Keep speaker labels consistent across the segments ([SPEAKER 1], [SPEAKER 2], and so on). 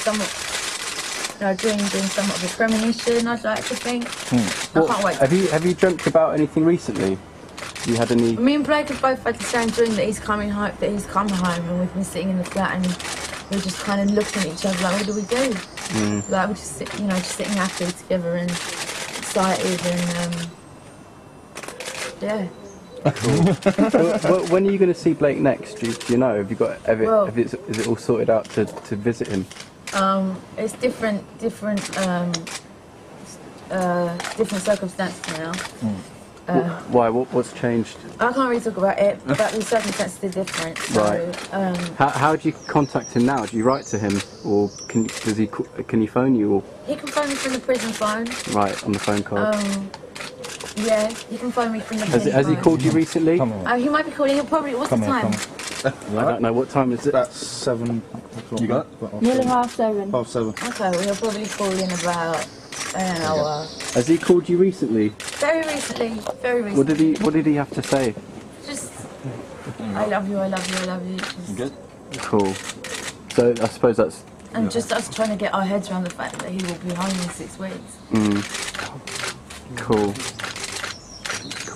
[SPEAKER 1] somewhat, doing somewhat of a premonition, I'd like to think. I can't wait.
[SPEAKER 2] Have you dreamt about anything recently? You had any?
[SPEAKER 1] Me and Blake have both had the same dream that he's coming home, and we've been sitting in the flat and we're just kind of looking at each other like, what do we do? Like we're just sitting happy together and excited and yeah.
[SPEAKER 2] Cool. When are you going to see Blake next? Do you know? Have you got? Is it all sorted out to visit him?
[SPEAKER 1] It's different circumstances now.
[SPEAKER 2] Why? What's changed?
[SPEAKER 1] I can't really talk about it, but the circumstances are different. So,
[SPEAKER 2] right. How do you contact him now? Do you write to him, or can he phone you? Or?
[SPEAKER 1] He can phone me from the prison phone.
[SPEAKER 2] Right, on the phone card.
[SPEAKER 1] Yeah, he can phone me from the prison phone.
[SPEAKER 2] Has he called you recently?
[SPEAKER 1] He might be calling. He'll probably. What's the time?
[SPEAKER 2] I don't know. What time is it?
[SPEAKER 3] About 7. You got it?
[SPEAKER 1] Nearly 7:30.
[SPEAKER 3] 7:30.
[SPEAKER 1] Okay, well, he'll probably call in about an hour.
[SPEAKER 2] Has he called you recently?
[SPEAKER 1] Very recently. Very recently.
[SPEAKER 2] What did he have to say?
[SPEAKER 1] Just, I love you, I love you, I love you. Just,
[SPEAKER 2] good. Cool. So I suppose that's.
[SPEAKER 1] And just us trying to get our heads around the fact that he will be home in 6 weeks.
[SPEAKER 2] Cool.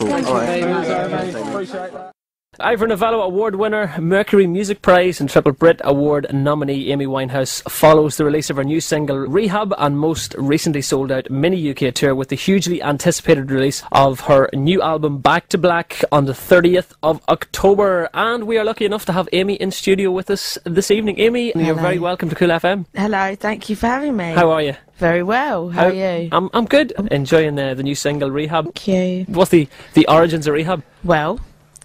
[SPEAKER 1] Thank you very much.
[SPEAKER 3] Appreciate that.
[SPEAKER 4] Ivor Novello Award winner, Mercury Music Prize and Triple Brit Award nominee Amy Winehouse follows the release of her new single Rehab and most recently sold out mini UK tour with the hugely anticipated release of her new album Back to Black on the 30th of October. And we are lucky enough to have Amy in studio with us this evening. Amy, you're very welcome to Cool FM.
[SPEAKER 5] Hello, thank you for having me.
[SPEAKER 4] How are you?
[SPEAKER 5] Very well. How are you?
[SPEAKER 4] I'm good. Enjoying the new single Rehab.
[SPEAKER 5] Thank you.
[SPEAKER 4] What's the origins of Rehab?
[SPEAKER 5] Well,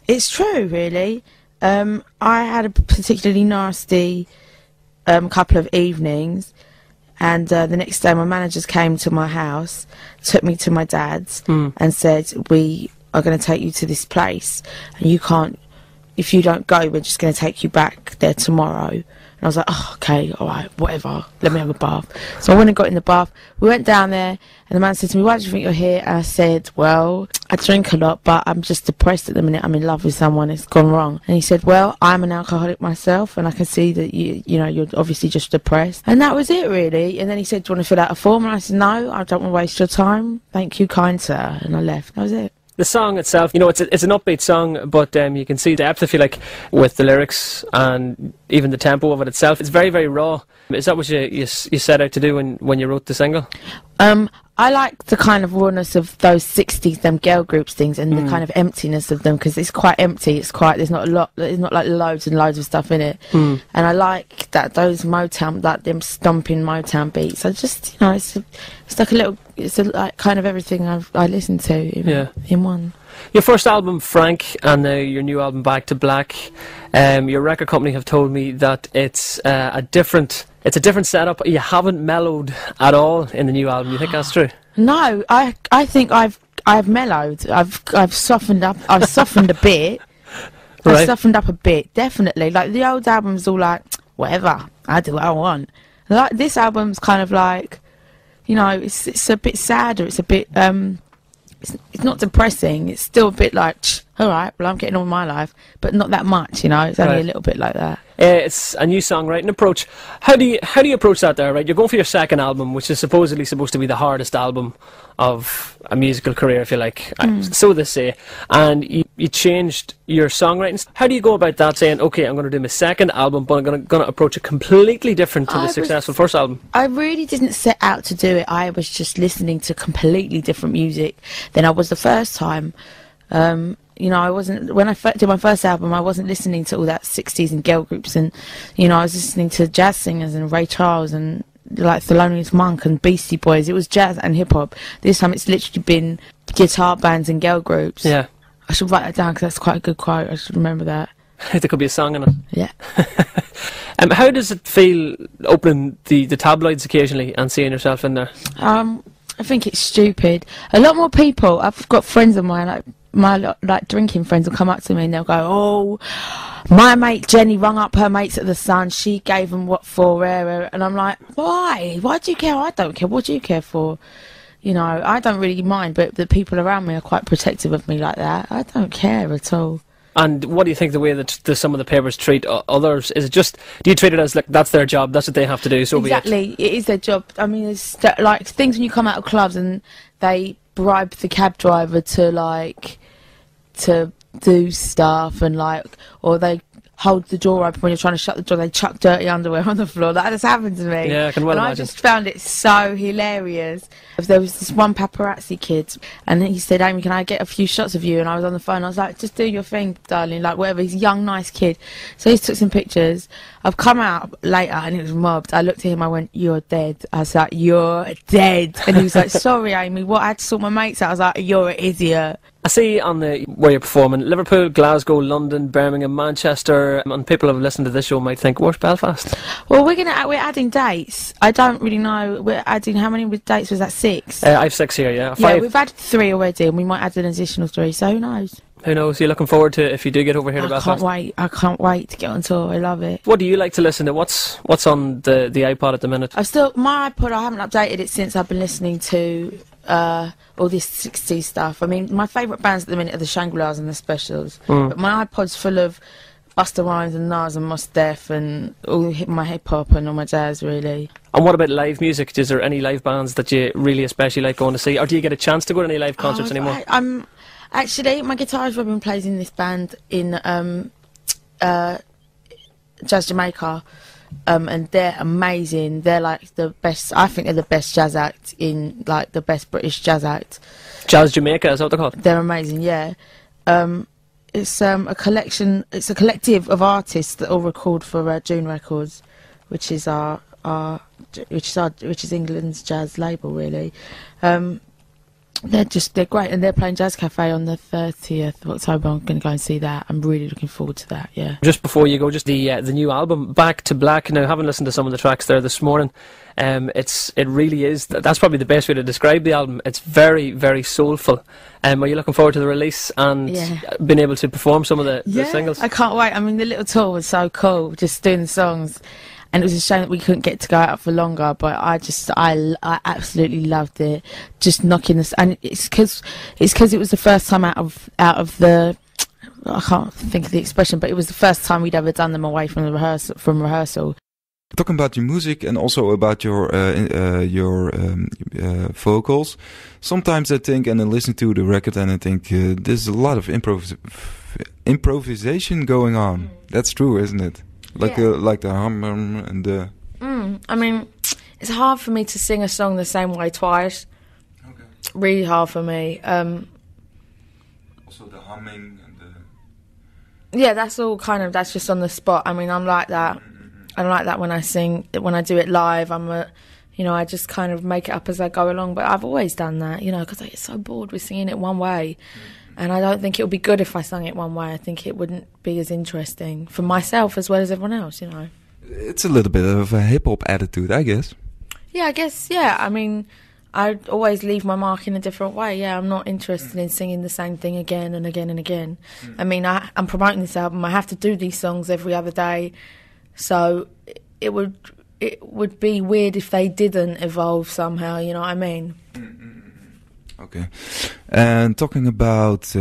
[SPEAKER 5] it's true, really. I had a particularly nasty couple of evenings, and the next day my managers came to my house, took me to my dad's, and said, we are going to take you to this place, and you can't, if you don't go, we're just going to take you back there tomorrow. And I was like, oh, okay, all right, whatever, let me have a bath. So I went and got in the bath. We went down there, and the man said to me, why do you think you're here? And I said, well, I drink a lot, but I'm just depressed at the minute. I'm in love with someone. It's gone wrong. And he said, well, I'm an alcoholic myself, and I can see that you're obviously just depressed. And that was it, really. And then he said, do you want to fill out a form? And I said, no, I don't want to waste your time. Thank you, kind sir. And I left. That was it.
[SPEAKER 4] The song itself, it's an upbeat song, but you can see depth, I feel like, with the lyrics and even the tempo of it itself. It's very, very raw. Is that what you set out to do when you wrote the single?
[SPEAKER 5] I like the kind of rawness of those 60s, them girl groups things, and the kind of emptiness of them, because it's quite empty. There's not a lot, there's not like loads and loads of stuff in it. And I like that, those Motown, like them stomping Motown beats. I just, it's like a little, like kind of everything I listen to in one.
[SPEAKER 4] Your first album, Frank, and your new album, Back to Black, your record company have told me that it's a different setup. You haven't mellowed at all in the new album. You think that's true?
[SPEAKER 5] No, I think I've mellowed. I've softened up. I've softened a bit.
[SPEAKER 4] Right.
[SPEAKER 5] I've softened up a bit, definitely. Like the old album's all like, whatever, I do what I want. Like this album's kind of like, it's a bit sadder. It's a bit it's not depressing. It's still a bit like, all right, well, I'm getting on with my life, but not that much, It's only a little bit like that.
[SPEAKER 4] It's a new songwriting approach. How do you approach that there, right? You're going for your second album, which is supposedly supposed to be the hardest album of a musical career, I feel like. So they say. And you changed your songwriting. How do you go about that, saying, okay, I'm going to do my second album, but I'm going to approach it completely different to the successful first album?
[SPEAKER 5] I really didn't set out to do it. I was just listening to completely different music than I was the first time. I wasn't, when I did my first album, I wasn't listening to all that 60s and girl groups, and, I was listening to jazz singers and Ray Charles and, like, Thelonious Monk and Beastie Boys. It was jazz and hip-hop. This time it's literally been guitar bands and girl groups.
[SPEAKER 4] Yeah.
[SPEAKER 5] I should write that down, because that's quite a good quote. I should remember that.
[SPEAKER 4] There could be a song in it.
[SPEAKER 5] Yeah.
[SPEAKER 4] How does it feel opening the tabloids occasionally and seeing yourself in there?
[SPEAKER 5] I think it's stupid. A lot more people, I've got friends of mine, my drinking friends will come up to me and they'll go, oh, my mate Jenny rung up her mates at the Sun, she gave them what for, and I'm like, why do you care? I don't care. What do you care for? I don't really mind, but the people around me are quite protective of me like that. I don't care at all.
[SPEAKER 4] And what do you think the way that some of the papers treat others? Is it just, do you treat it as like that's their job, that's what they have to do, so
[SPEAKER 5] exactly,
[SPEAKER 4] be it?
[SPEAKER 5] It is their job. I mean, it's like things when you come out of clubs and they bribe the cab driver to do stuff, and or they hold the door open when you're trying to shut the door, they chuck dirty underwear on the floor. That has happened to me.
[SPEAKER 4] Yeah, I can well
[SPEAKER 5] imagine. I just found it so hilarious. There was this one paparazzi kid, and he said, Amy, can I get a few shots of you? And I was on the phone, I was like, just do your thing, darling, like whatever. He's a young, nice kid. So he took some pictures. I've come out later and it was mobbed. I looked at him, I went, you're dead. I was like, you're dead. And he was like, sorry, Amy, what? I had to sort my mates out. I was like, you're an idiot.
[SPEAKER 4] I see on where you're performing, Liverpool, Glasgow, London, Birmingham, Manchester, and people who have listened to this show might think, where's Belfast?
[SPEAKER 5] Well, we're adding dates. I don't really know. We're adding, how many dates was that? 6?
[SPEAKER 4] I have 6 here, yeah. 5.
[SPEAKER 5] Yeah, we've added 3 already, and we might add an additional 3, so who knows?
[SPEAKER 4] Who knows? You're looking forward to if you do get over here to Belfast?
[SPEAKER 5] I can't wait to get on tour. I love it.
[SPEAKER 4] What do you like to listen to? What's on the iPod at the minute?
[SPEAKER 5] My iPod, I haven't updated it since I've been listening to all this 60s stuff. I mean, my favourite bands at the minute are the Shangri-Las and the Specials. But my iPod's full of Busta Rhymes and Nas and Mos Def and all my hip-hop and all my jazz, really.
[SPEAKER 4] And what about live music? Is there any live bands that you really especially like going to see? Or do you get a chance to go to any live concerts anymore?
[SPEAKER 5] Actually, my guitarist Robin plays in this band in Jazz Jamaica, and they're amazing. They're like the best. I think they're the best jazz act in, like, the best British jazz act.
[SPEAKER 4] Jazz Jamaica, is that what they're called?
[SPEAKER 5] They're amazing, yeah. It's a collection. It's a collective of artists that all record for June Records, which is England's jazz label, really. They're great, and they're playing Jazz Cafe on the 30th of October. I'm going to go and see that. I'm really looking forward to that, yeah.
[SPEAKER 4] Just before you go, just the new album, Back to Black. Now, I haven't listened to some of the tracks there this morning. It really is, that's probably the best way to describe the album. It's very, very soulful. Are you looking forward to the release and being able to perform some of the singles?
[SPEAKER 5] I can't wait. I mean, the little tour was so cool, just doing the songs. And it was a shame that we couldn't get to go out for longer, but I absolutely loved it. Just knocking this, and it's because it was the first time out of the, I can't think of the expression, but it was the first time we'd ever done them away from rehearsal.
[SPEAKER 6] Talking about your music and also about your vocals, sometimes I think, and I listen to the record and I think there's a lot of improvisation going on. That's true, isn't it? Like the hum and the...
[SPEAKER 5] I mean, it's hard for me to sing a song the same way twice. Okay. Really hard for me.
[SPEAKER 6] Also the humming and the...
[SPEAKER 5] Yeah, that's just on the spot. I mean, I'm like that. I'm like that when I sing, when I do it live. I just kind of make it up as I go along. But I've always done that, because I get so bored with singing it one way. And I don't think it would be good if I sung it one way. I think it wouldn't be as interesting for myself as well as everyone else,
[SPEAKER 6] It's a little bit of a hip-hop attitude, I guess.
[SPEAKER 5] Yeah, I guess, yeah. I mean, I always leave my mark in a different way. Yeah, I'm not interested in singing the same thing again and again and again. I mean, I'm promoting this album. I have to do these songs every other day. So it would be weird if they didn't evolve somehow, you know what I mean?
[SPEAKER 6] Okay. And talking about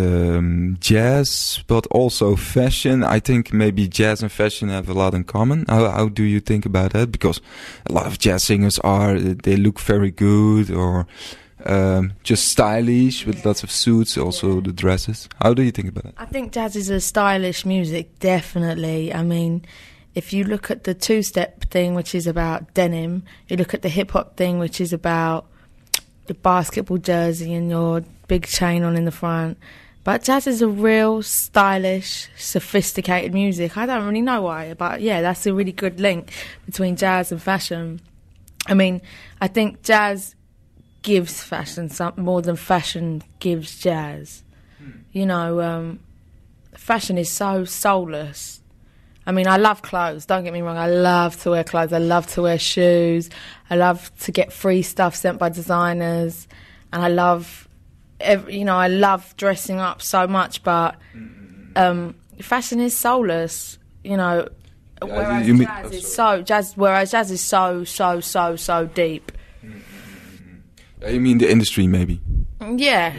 [SPEAKER 6] jazz, but also fashion, I think maybe jazz and fashion have a lot in common. How do you think about that? Because a lot of jazz singers they look very good, or just stylish with lots of suits, also the dresses. How do you think about it?
[SPEAKER 5] I think jazz is a stylish music, definitely. I mean, if you look at the two-step thing, which is about denim, you look at the hip-hop thing, which is about the basketball jersey and your big chain on in the front. But jazz is a real stylish, sophisticated music. I don't really know why, but yeah, that's a really good link between jazz and fashion. I mean, I think jazz gives fashion more than fashion gives jazz. Fashion is so soulless. I mean, I love clothes, don't get me wrong. I love to wear clothes. I love to wear shoes. I love to get free stuff sent by designers. And I love, I love dressing up so much. But fashion is soulless, whereas jazz is so deep.
[SPEAKER 6] You mean the industry, maybe?
[SPEAKER 5] Yeah.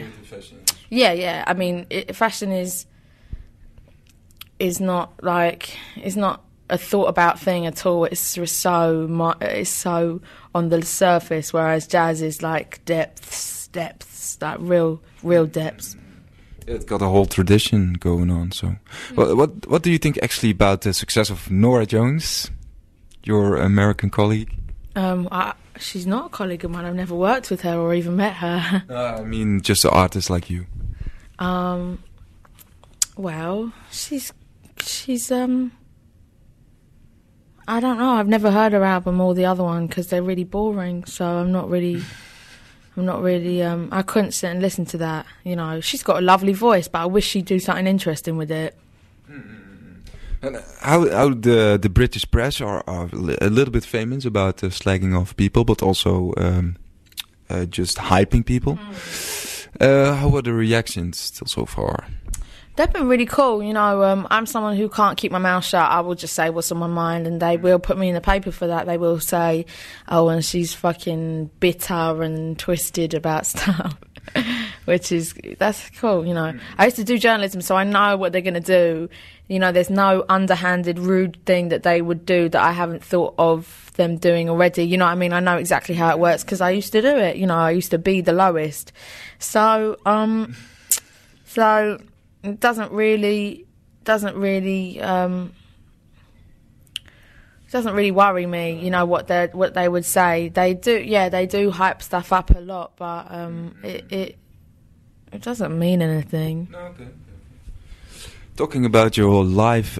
[SPEAKER 5] Yeah. I mean, fashion is... is not a thought about thing at all. It's just so on the surface, whereas jazz is like depths, like real depths.
[SPEAKER 6] It's got a whole tradition going on. So, what do you think actually about the success of Norah Jones, your American colleague?
[SPEAKER 5] She's not a colleague of mine. I've never worked with her or even met her.
[SPEAKER 6] I mean, just an artist like you.
[SPEAKER 5] Well, she's I don't know. I've never heard her album or the other one because they're really boring. So I'm not really. I couldn't sit and listen to that. You know, she's got a lovely voice, but I wish she'd do something interesting with it.
[SPEAKER 6] And how the British press are a little bit famous about slagging off people, but also just hyping people. How are the reactions still so far?
[SPEAKER 5] They've been really cool. You know, I'm someone who can't keep my mouth shut. I will just say what's on my mind, and they will put me in the paper for that. They will say, oh, and she's fucking bitter and twisted about stuff, that's cool, you know. I used to do journalism, so I know what they're going to do. You know, there's no underhanded, rude thing that they would do that I haven't thought of them doing already. You know what I mean? I know exactly how it works because I used to do it. You know, I used to be the lowest. So it doesn't really worry me, you know, what they would say. They do hype stuff up a lot, but it doesn't mean anything.
[SPEAKER 6] No, okay. Talking about your live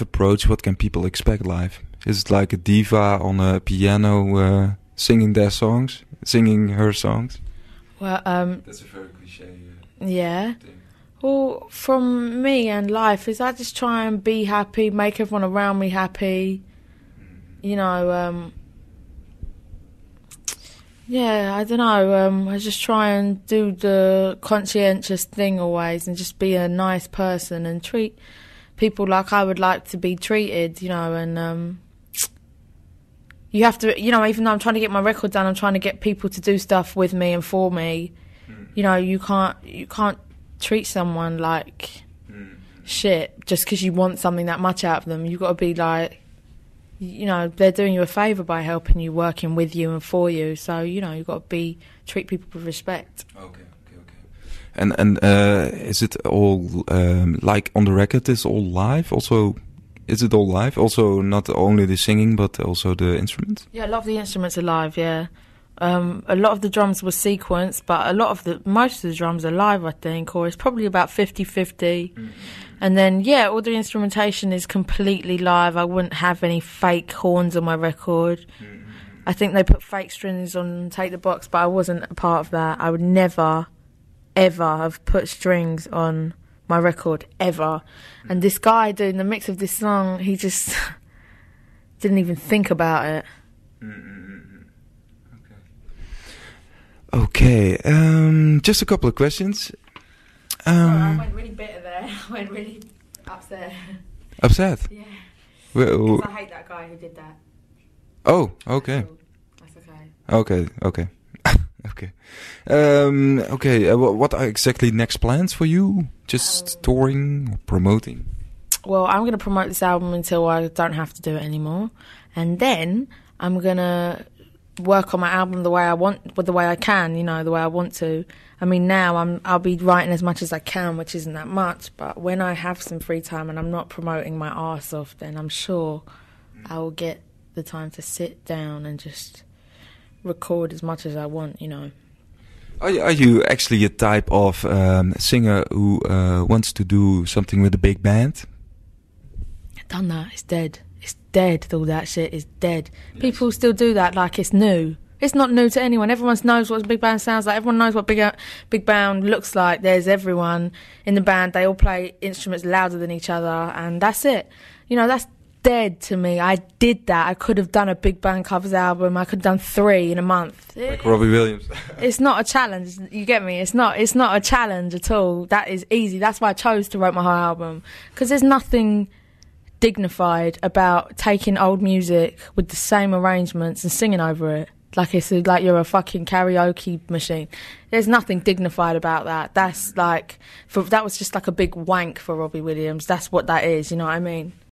[SPEAKER 6] approach, what can people expect live? Is it like a diva on a piano singing her songs?
[SPEAKER 5] Well,
[SPEAKER 6] that's a very cliche.
[SPEAKER 5] Yeah.
[SPEAKER 6] Thing.
[SPEAKER 5] Well, from me and life is I just try and be happy, make everyone around me happy. You know, I don't know. I just try and do the conscientious thing always and just be a nice person and treat people like I would like to be treated, you know, and you have to, you know, even though I'm trying to get my record done, I'm trying to get people to do stuff with me and for me. You know, you can't treat someone like shit just because you want something that much out of them. You've got to be like, you know, they're doing you a favour by helping you, working with you and for you. So, you know, you've got to treat people with respect.
[SPEAKER 6] Okay. And is it all like on the record? Is all live? Also, is it all live? Also, not only the singing but also the instruments?
[SPEAKER 5] Yeah, a lot of the instruments are live. Yeah. A lot of the drums were sequenced, but most of the drums are live, I think, or it's probably about 50-50. And then, yeah, all the instrumentation is completely live. I wouldn't have any fake horns on my record. I think they put fake strings on Take the Box, but I wasn't a part of that. I would never, ever have put strings on my record, ever. And this guy doing the mix of this song, he just didn't even think about it.
[SPEAKER 6] Okay, just a couple of questions.
[SPEAKER 5] I went really bitter there. I went really upset.
[SPEAKER 6] Upset?
[SPEAKER 5] Yeah.
[SPEAKER 6] Well,
[SPEAKER 5] I hate that guy who did that.
[SPEAKER 6] Oh, okay.
[SPEAKER 5] That's okay.
[SPEAKER 6] Okay. Okay. What are exactly next plans for you? Just touring or promoting?
[SPEAKER 5] Well, I'm going to promote this album until I don't have to do it anymore. And then I'm going to work on my album the way I want, the way I can, you know, the way I want to. I mean, now I'll be writing as much as I can, which isn't that much, but when I have some free time and I'm not promoting my arse off, then I'm sure I will get the time to sit down and just record as much as I want, you know.
[SPEAKER 6] Are you actually a type of singer who wants to do something with a big band?
[SPEAKER 5] I've done that. It's dead. It's dead. All that shit is dead. Yes. People still do that like it's new. It's not new to anyone. Everyone knows what a big band sounds like. Everyone knows what big band looks like. There's everyone in the band. They all play instruments louder than each other, and that's it. You know, that's dead to me. I did that. I could have done a big band covers album. I could have done 3 in a month.
[SPEAKER 6] Like Robbie Williams.
[SPEAKER 5] It's not a challenge. You get me? It's not a challenge at all. That is easy. That's why I chose to write my whole album, because there's nothing dignified about taking old music with the same arrangements and singing over it. Like it's like you're a fucking karaoke machine. There's nothing dignified about that. That's like, that was just like a big wank for Robbie Williams. That's what that is, you know what I mean?